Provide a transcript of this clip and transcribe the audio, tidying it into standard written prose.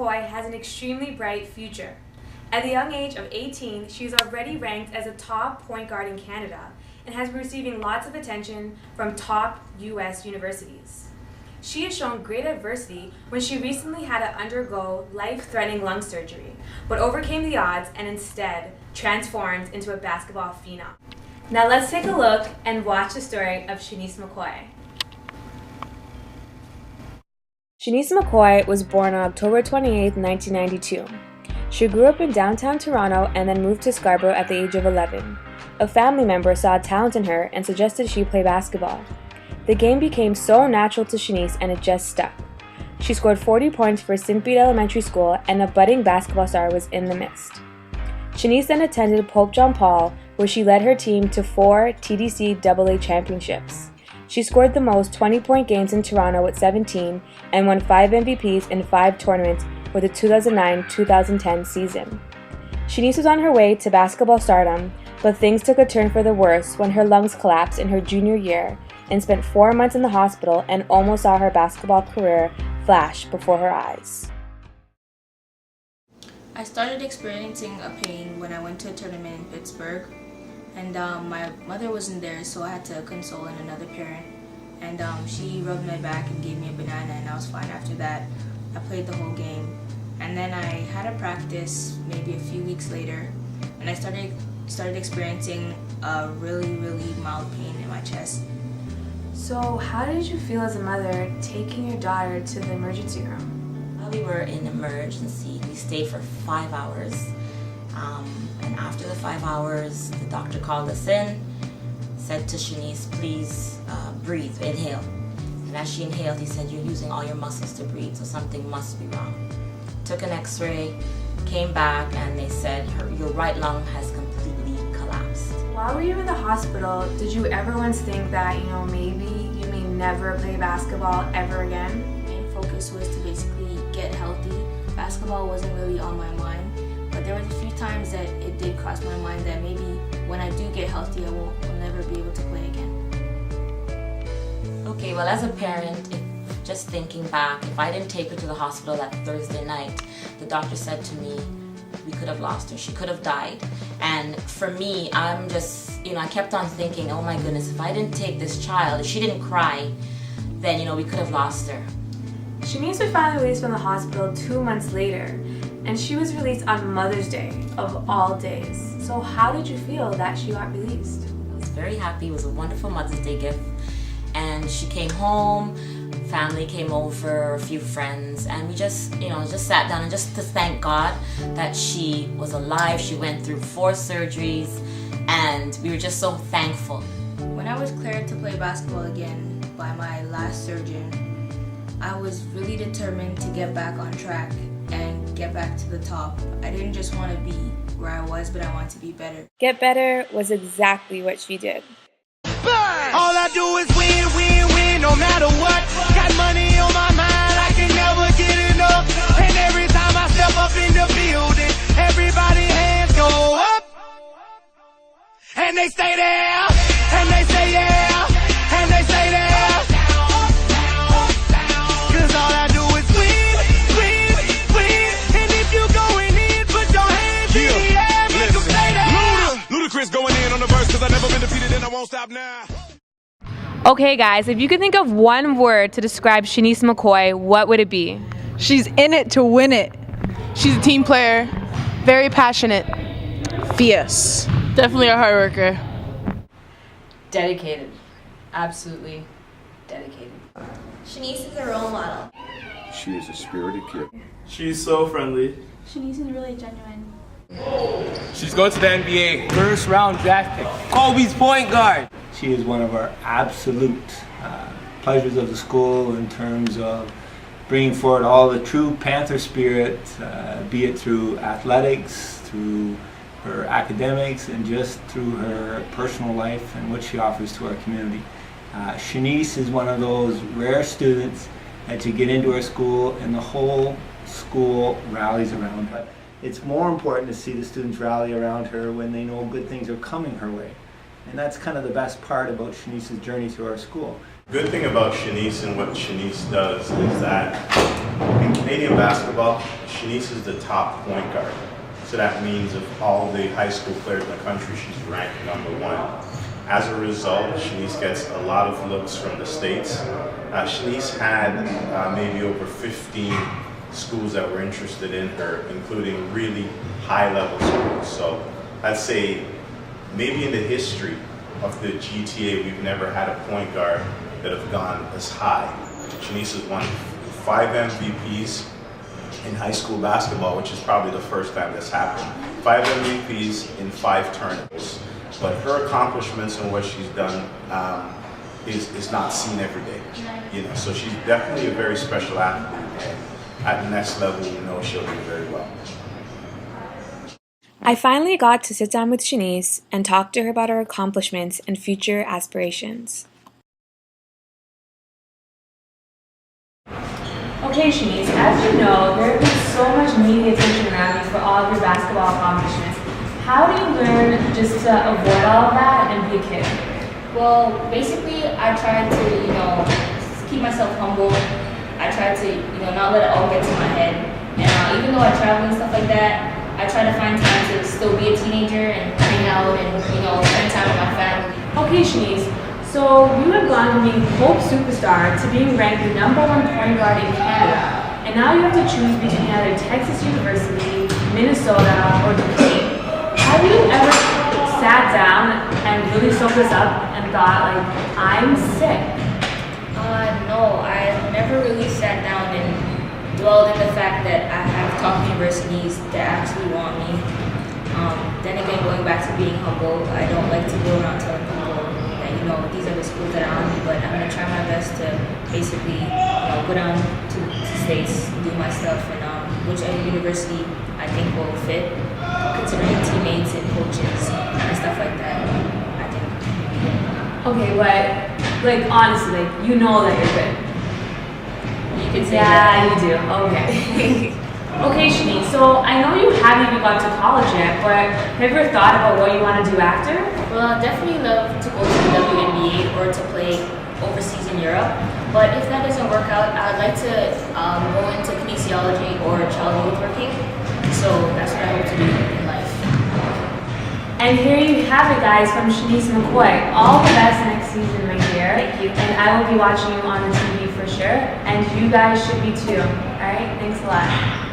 McKoy has an extremely bright future. At the young age of 18, she is already ranked as a top point guard in Canada and has been receiving lots of attention from top U.S. universities. She has shown great adversity when she recently had to undergo life-threatening lung surgery, but overcame the odds and instead transformed into a basketball phenom. Now let's take a look and watch the story of Shanice McKoy. Shanice McKoy was born on October 28, 1992. She grew up in downtown Toronto and then moved to Scarborough at the age of 11. A family member saw talent in her and suggested she play basketball. The game became so natural to Shanice and it just stuck. She scored 40 points for St. Bede Elementary School and a budding basketball star was in the midst. Shanice then attended Pope John Paul, where she led her team to 4 TDC AA championships. She scored the most 20-point games in Toronto with 17 and won 5 MVPs in 5 tournaments for the 2009-2010 season. Shanice was on her way to basketball stardom, but things took a turn for the worse when her lungs collapsed in her junior year and spent 4 months in the hospital and almost saw her basketball career flash before her eyes. I started experiencing a pain when I went to a tournament in Pittsburgh, and my mother wasn't there, so I had to console another parent, and she rubbed my back and gave me a banana, and I was fine after that. I played the whole game, and then I had a practice maybe a few weeks later, and I started experiencing a really mild pain in my chest. So how did you feel as a mother taking your daughter to the emergency room? We were in emergency. We stayed for 5 hours. And after the 5 hours, the doctor called us in, said to Shanice, please breathe, inhale. And as she inhaled, he said, you're using all your muscles to breathe, so something must be wrong. Took an x-ray, came back, and they said your right lung has completely collapsed. While we were in the hospital, did you ever once think that, maybe you may never play basketball ever again? My main focus was to basically get healthy. Basketball wasn't really on my mind. But there were a few times that it did cross my mind that maybe when I do get healthy, I'll never be able to play again. Okay, well, as a parent, just thinking back, if I didn't take her to the hospital that Thursday night, the doctor said to me, we could have lost her, she could have died. And for me, I'm just, I kept on thinking, oh my goodness, if I didn't take this child, if she didn't cry, then, we could have lost her. Shanice was finally released from the hospital 2 months later, and she was released on Mother's Day, of all days. So how did you feel that she got released? I was very happy. It was a wonderful Mother's Day gift. And she came home, family came over, a few friends, and we just sat down and just to thank God that she was alive. She went through 4 surgeries, and we were just so thankful. When I was cleared to play basketball again by my last surgeon, I was really determined to get back on track and get back to the top. I didn't just want to be where I was, but I wanted to be better. Get better was exactly what she did. All I do is win, no matter what. Got money on my mind, I can never get enough. And every time I step up in the building, everybody hands go up. And they stay there, and they say yeah, and they say there. Cause all I do is win. And if you going in, put your hands in the air, make them stay there. Ludacris going in on the verse, cause I never been defeated and I won't stop now. Okay guys, if you could think of one word to describe Shanice McKoy, what would it be? She's in it to win it. She's a team player, very passionate, Fierce. definitely a hard worker. Dedicated. Absolutely dedicated. Shanice is a role model. She is a spirited kid. She's so friendly. Shanice is really genuine. She's going to the NBA. First round draft pick. Kobe's point guard. She is one of our absolute pleasures of the school in terms of bringing forward all the true Panther spirit, be it through athletics, through her academics, and just through her personal life and what she offers to our community. Shanice is one of those rare students that you get into our school and the whole school rallies around her. It's more important to see the students rally around her when they know good things are coming her way. And that's kind of the best part about Shanice's journey through our school. Good thing about Shanice and what Shanice does is that in Canadian basketball, Shanice is the top point guard. So that means of all the high school players in the country, she's ranked #1. As a result, Shanice gets a lot of looks from the States. Shanice had maybe over 15 schools that were interested in her, including really high-level schools. So I'd say maybe in the history of the GTA, we've never had a point guard that have gone as high. Shanice has won 5 MVPs in high school basketball, which is probably the first time that's happened. 5 MVPs in 5 tournaments. But her accomplishments and what she's done is not seen every day. You know, so she's definitely a very special athlete. And at the next level, you know she'll do very well. I finally got to sit down with Shanice and talk to her about her accomplishments and future aspirations. Okay, Shanice, as you know, there has been so much media attention around you for all of your basketball accomplishments. How do you learn just to avoid all of that and be a kid? Well, basically, I try to, keep myself humble. I try to, not let it all get to my head. And even though I travel and stuff like that, I try to find time to still be a teenager and hang out and, spend time with my family. Okay, Shanice, so you have gone from being Hope Superstar to being ranked the #1 point guard in Canada. And now you have to choose between either Texas University, Minnesota, or Duquesne. Have you ever sat down and really soaked this up and thought, like, I'm sick? No, I've never really sat down and dwelled in the fact that I have top universities that actually want me. Then again, going back to being humble, I don't like to go around telling people that, these are the schools that are on me, but I'm going to try my best to basically, go down to States, do my stuff, and whichever university I think will fit, considering teammates and coaches and stuff like that, I think. Okay, but, honestly, you know that you're good. You can say that. Yeah, you do. Okay. Okay, Shanice, so I know you haven't even got to college yet, but have you ever thought about what you want to do after? Well, I'd definitely love to go to the WNBA or to play overseas in Europe. But if that doesn't work out, I'd like to go into kinesiology or child youth working. So that's what I hope to do in life. And here you have it, guys, from Shanice McKoy. All the best next season right here. Thank you. And I will be watching you on the TV for sure. And you guys should be too. All right? Thanks a lot.